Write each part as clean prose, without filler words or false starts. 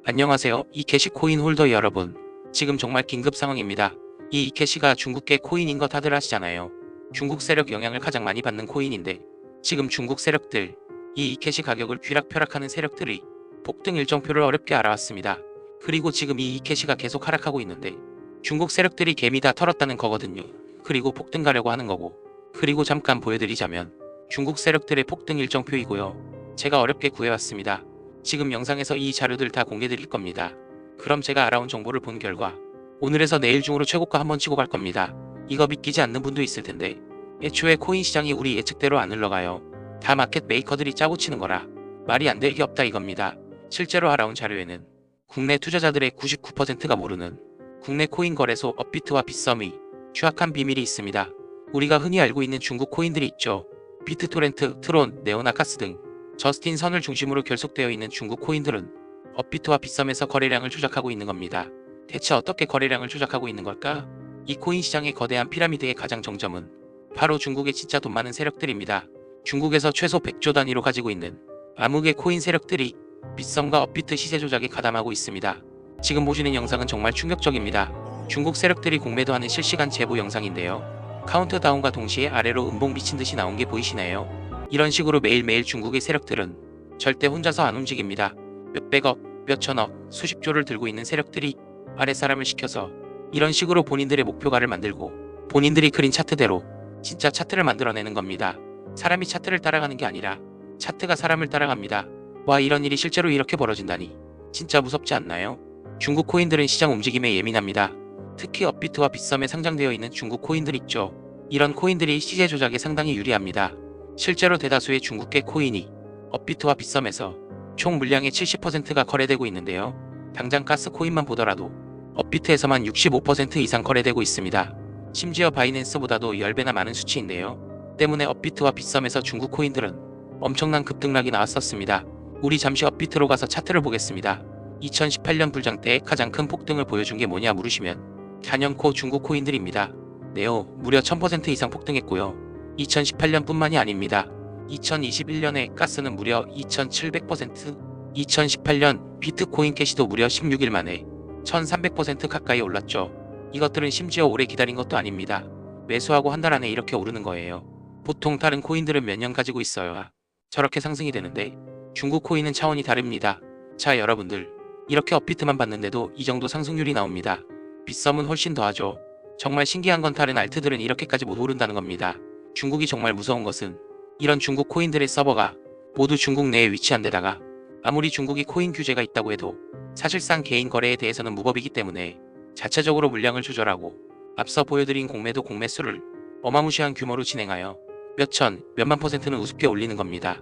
안녕하세요. 이캐시 코인 홀더 여러분. 지금 정말 긴급 상황입니다. 이 이캐시가 중국계 코인인 거 다들 아시잖아요. 중국 세력 영향을 가장 많이 받는 코인인데 지금 중국 세력들, 이 이캐시 가격을 쥐락펴락하는 세력들이 폭등 일정표를 어렵게 알아왔습니다. 그리고 지금 이 이캐시가 계속 하락하고 있는데 중국 세력들이 개미 다 털었다는 거거든요. 그리고 폭등 가려고 하는 거고. 그리고 잠깐 보여드리자면 중국 세력들의 폭등 일정표이고요. 제가 어렵게 구해왔습니다. 지금 영상에서 이 자료들 다 공개드릴 겁니다. 그럼 제가 알아온 정보를 본 결과 오늘에서 내일 중으로 최고가 한번 치고 갈 겁니다. 이거 믿기지 않는 분도 있을 텐데 애초에 코인 시장이 우리 예측대로 안 흘러가요. 다 마켓 메이커들이 짜고 치는 거라 말이 안 될 게 없다 이겁니다. 실제로 알아온 자료에는 국내 투자자들의 99%가 모르는 국내 코인 거래소 업비트와 빗썸의 추악한 비밀이 있습니다. 우리가 흔히 알고 있는 중국 코인들이 있죠. 비트토렌트, 트론, 네오나카스 등 저스틴 선을 중심으로 결속되어 있는 중국 코인들은 업비트와 빗썸에서 거래량을 조작하고 있는 겁니다. 대체 어떻게 거래량을 조작하고 있는 걸까? 이 코인 시장의 거대한 피라미드의 가장 정점은 바로 중국의 진짜 돈 많은 세력들입니다. 중국에서 최소 100조 단위로 가지고 있는 암흑의 코인 세력들이 빗썸과 업비트 시세 조작에 가담하고 있습니다. 지금 보시는 영상은 정말 충격적입니다. 중국 세력들이 공매도 하는 실시간 제보 영상인데요. 카운트다운과 동시에 아래로 음봉 미친 듯이 나온 게 보이시나요? 이런 식으로 매일매일 중국의 세력들은 절대 혼자서 안 움직입니다. 몇백억, 몇천억, 수십조를 들고 있는 세력들이 아랫사람을 시켜서 이런 식으로 본인들의 목표가를 만들고 본인들이 그린 차트대로 진짜 차트를 만들어내는 겁니다. 사람이 차트를 따라가는 게 아니라 차트가 사람을 따라갑니다. 와, 이런 일이 실제로 이렇게 벌어진다니 진짜 무섭지 않나요? 중국 코인들은 시장 움직임에 예민합니다. 특히 업비트와 빗썸에 상장되어 있는 중국 코인들 있죠. 이런 코인들이 시세 조작에 상당히 유리합니다. 실제로 대다수의 중국계 코인이 업비트와 빗썸에서 총 물량의 70%가 거래되고 있는데요. 당장 가스 코인만 보더라도 업비트에서만 65% 이상 거래되고 있습니다. 심지어 바이낸스보다도 10배나 많은 수치인데요. 때문에 업비트와 빗썸에서 중국 코인들은 엄청난 급등락이 나왔었습니다. 우리 잠시 업비트로 가서 차트를 보겠습니다. 2018년 불장 때 가장 큰 폭등을 보여준 게 뭐냐 물으시면 단연코 중국 코인들입니다. 네오 무려 1000% 이상 폭등했고요. 2018년 뿐만이 아닙니다. 2021년에 가스는 무려 2700%, 2018년 비트코인 캐시도 무려 16일 만에 1300% 가까이 올랐죠. 이것들은 심지어 오래 기다린 것도 아닙니다. 매수하고 한 달 안에 이렇게 오르는 거예요. 보통 다른 코인들은 몇 년 가지고 있어야 저렇게 상승이 되는데 중국 코인은 차원이 다릅니다. 자, 여러분들, 이렇게 업비트만 봤는데도 이 정도 상승률이 나옵니다. 빗썸은 훨씬 더하죠. 정말 신기한 건 다른 알트들은 이렇게까지 못 오른다는 겁니다. 중국이 정말 무서운 것은 이런 중국 코인들의 서버가 모두 중국 내에 위치한 데다가 아무리 중국이 코인 규제가 있다고 해도 사실상 개인 거래에 대해서는 무법이기 때문에 자체적으로 물량을 조절하고 앞서 보여드린 공매도 공매수를 어마무시한 규모로 진행하여 몇천, 몇만 %는 우습게 올리는 겁니다.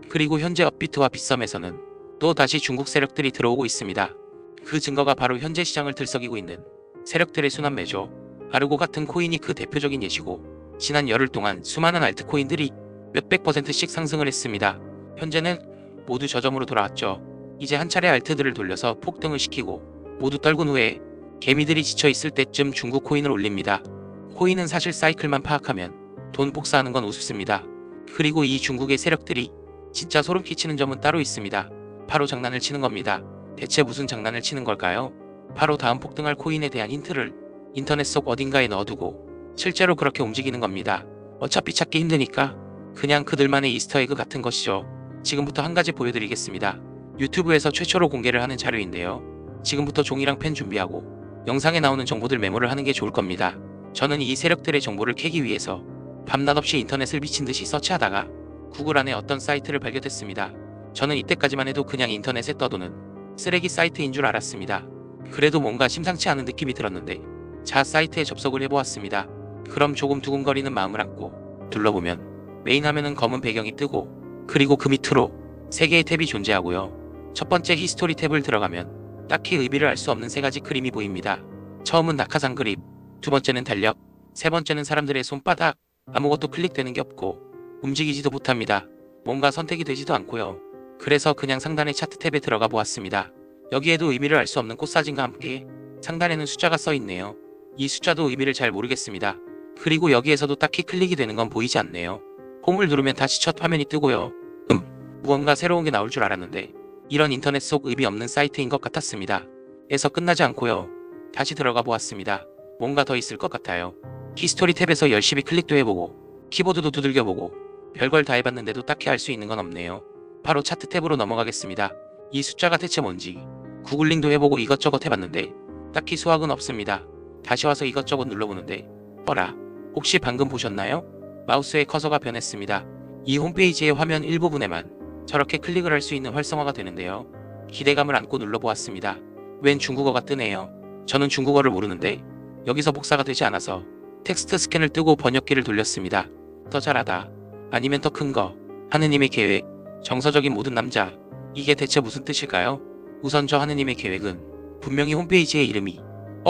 그리고 현재 업비트와 빗썸에서는 또 다시 중국 세력들이 들어오고 있습니다. 그 증거가 바로 현재 시장을 들썩이고 있는 세력들의 순환매죠. 아르고 같은 코인이 그 대표적인 예시고 지난 열흘 동안 수많은 알트코인들이 몇백 %씩 상승을 했습니다. 현재는 모두 저점으로 돌아왔죠. 이제 한 차례 알트들을 돌려서 폭등을 시키고 모두 떨군 후에 개미들이 지쳐있을 때쯤 중국 코인을 올립니다. 코인은 사실 사이클만 파악하면 돈 복사하는 건 우습습니다. 그리고 이 중국의 세력들이 진짜 소름 끼치는 점은 따로 있습니다. 바로 장난을 치는 겁니다. 대체 무슨 장난을 치는 걸까요? 바로 다음 폭등할 코인에 대한 힌트를 인터넷 속 어딘가에 넣어두고 실제로 그렇게 움직이는 겁니다. 어차피 찾기 힘드니까 그냥 그들만의 이스터에그 같은 것이죠. 지금부터 한 가지 보여드리겠습니다. 유튜브에서 최초로 공개를 하는 자료인데요. 지금부터 종이랑 펜 준비하고 영상에 나오는 정보들 메모를 하는 게 좋을 겁니다. 저는 이 세력들의 정보를 캐기 위해서 밤낮 없이 인터넷을 미친듯이 서치하다가 구글 안에 어떤 사이트를 발견했습니다. 저는 이때까지만 해도 그냥 인터넷에 떠도는 쓰레기 사이트인 줄 알았습니다. 그래도 뭔가 심상치 않은 느낌이 들었는데 자, 사이트에 접속을 해보았습니다. 그럼 조금 두근거리는 마음을 안고 둘러보면 메인 화면은 검은 배경이 뜨고 그리고 그 밑으로 3개의 탭이 존재하고요. 첫 번째 히스토리 탭을 들어가면 딱히 의미를 알 수 없는 3가지 그림이 보입니다. 처음은 낙하산 그림, 두 번째는 달력, 세 번째는 사람들의 손바닥. 아무것도 클릭되는 게 없고 움직이지도 못합니다. 뭔가 선택이 되지도 않고요. 그래서 그냥 상단의 차트 탭에 들어가 보았습니다. 여기에도 의미를 알 수 없는 꽃사진과 함께 상단에는 숫자가 써 있네요. 이 숫자도 의미를 잘 모르겠습니다. 그리고 여기에서도 딱히 클릭이 되는 건 보이지 않네요. 홈을 누르면 다시 첫 화면이 뜨고요. 무언가 새로운 게 나올 줄 알았는데 이런 인터넷 속 의미 없는 사이트인 것 같았습니다. 에서 끝나지 않고요. 다시 들어가 보았습니다. 뭔가 더 있을 것 같아요. 히스토리 탭에서 열심히 클릭도 해보고 키보드도 두들겨보고 별걸 다 해봤는데도 딱히 알 수 있는 건 없네요. 바로 차트 탭으로 넘어가겠습니다. 이 숫자가 대체 뭔지 구글링도 해보고 이것저것 해봤는데 딱히 수확은 없습니다. 다시 와서 이것저것 눌러보는데 어라, 혹시 방금 보셨나요? 마우스의 커서가 변했습니다. 이 홈페이지의 화면 일부분에만 저렇게 클릭을 할 수 있는 활성화가 되는데요. 기대감을 안고 눌러보았습니다. 웬 중국어가 뜨네요. 저는 중국어를 모르는데 여기서 복사가 되지 않아서 텍스트 스캔을 뜨고 번역기를 돌렸습니다. 더 잘하다. 아니면 더 큰 거. 하느님의 계획. 정서적인 모든 남자. 이게 대체 무슨 뜻일까요? 우선 저 하느님의 계획은 분명히 홈페이지의 이름이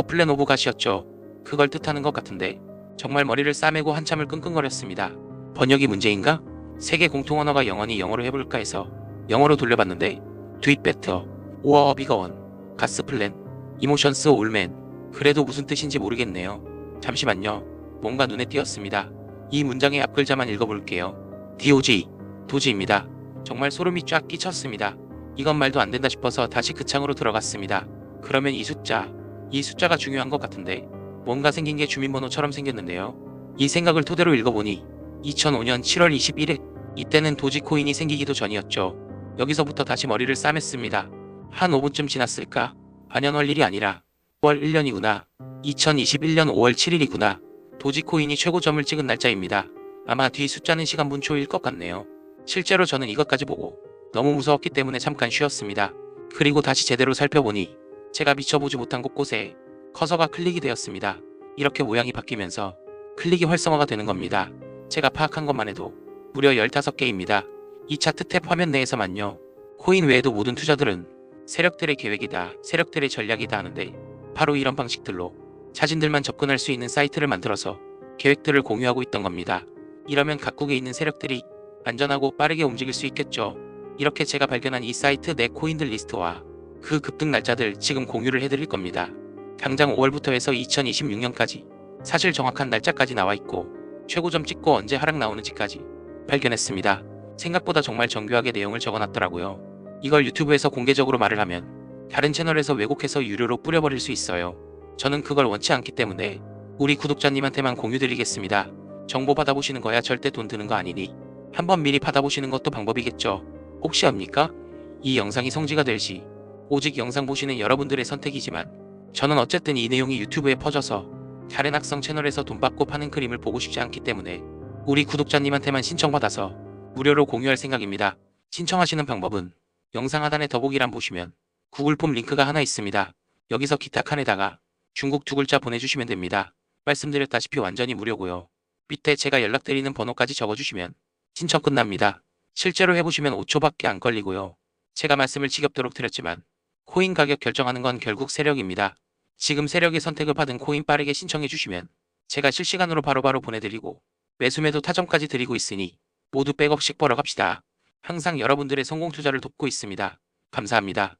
플랜 오브 갓이었죠. 그걸 뜻하는 것 같은데 정말 머리를 싸매고 한참을 끙끙거렸습니다. 번역이 문제인가? 세계 공통 언어가 영어니 영어로 해볼까 해서 영어로 돌려봤는데 Do it better. 오어 비거원. 가스 플랜. 이모션스 올맨. 그래도 무슨 뜻인지 모르겠네요. 잠시만요. 뭔가 눈에 띄었습니다. 이 문장의 앞글자만 읽어볼게요. DOG. 도지입니다. 정말 소름이 쫙 끼쳤습니다. 이건 말도 안 된다 싶어서 다시 그 창으로 들어갔습니다. 그러면 이 숫자가 중요한 것 같은데 뭔가 생긴 게 주민번호처럼 생겼는데요. 이 생각을 토대로 읽어보니 2005년 7월 21일 이때는 도지코인이 생기기도 전이었죠. 여기서부터 다시 머리를 싸맸습니다. 한 5분쯤 지났을까? 반년월 일이 아니라 5월 1년이구나. 2021년 5월 7일이구나. 도지코인이 최고점을 찍은 날짜입니다. 아마 뒤 숫자는 시간분초일 것 같네요. 실제로 저는 이것까지 보고 너무 무서웠기 때문에 잠깐 쉬었습니다. 그리고 다시 제대로 살펴보니 제가 미쳐보지 못한 곳곳에 커서가 클릭이 되었습니다. 이렇게 모양이 바뀌면서 클릭이 활성화가 되는 겁니다. 제가 파악한 것만 해도 무려 15개입니다. 이 차트 탭 화면 내에서만요. 코인 외에도 모든 투자들은 세력들의 계획이다, 세력들의 전략이다 하는데 바로 이런 방식들로 자신들만 접근할 수 있는 사이트를 만들어서 계획들을 공유하고 있던 겁니다. 이러면 각국에 있는 세력들이 안전하고 빠르게 움직일 수 있겠죠. 이렇게 제가 발견한 이 사이트 내 코인들 리스트와 그 급등 날짜들 지금 공유를 해드릴 겁니다. 당장 5월부터 해서 2026년까지 사실 정확한 날짜까지 나와 있고 최고점 찍고 언제 하락 나오는지까지 발견했습니다. 생각보다 정말 정교하게 내용을 적어놨더라고요. 이걸 유튜브에서 공개적으로 말을 하면 다른 채널에서 왜곡해서 유료로 뿌려버릴 수 있어요. 저는 그걸 원치 않기 때문에 우리 구독자님한테만 공유드리겠습니다. 정보 받아보시는 거야 절대 돈 드는 거 아니니 한번 미리 받아보시는 것도 방법이겠죠. 혹시 압니까? 이 영상이 성지가 될 시 오직 영상 보시는 여러분들의 선택이지만 저는 어쨌든 이 내용이 유튜브에 퍼져서 다른 악성 채널에서 돈 받고 파는 그림을 보고 싶지 않기 때문에 우리 구독자님한테만 신청받아서 무료로 공유할 생각입니다. 신청하시는 방법은 영상 하단에 더보기란 보시면 구글 폼 링크가 하나 있습니다. 여기서 기타 칸에다가 중국 두 글자 보내주시면 됩니다. 말씀드렸다시피 완전히 무료고요. 밑에 제가 연락드리는 번호까지 적어주시면 신청 끝납니다. 실제로 해보시면 5초밖에 안 걸리고요. 제가 말씀을 지겹도록 드렸지만 코인 가격 결정하는 건 결국 세력입니다. 지금 세력의 선택을 받은 코인 빠르게 신청해 주시면 제가 실시간으로 바로바로 보내드리고 매수매도 타점까지 드리고 있으니 모두 백억씩 벌어갑시다. 항상 여러분들의 성공 투자를 돕고 있습니다. 감사합니다.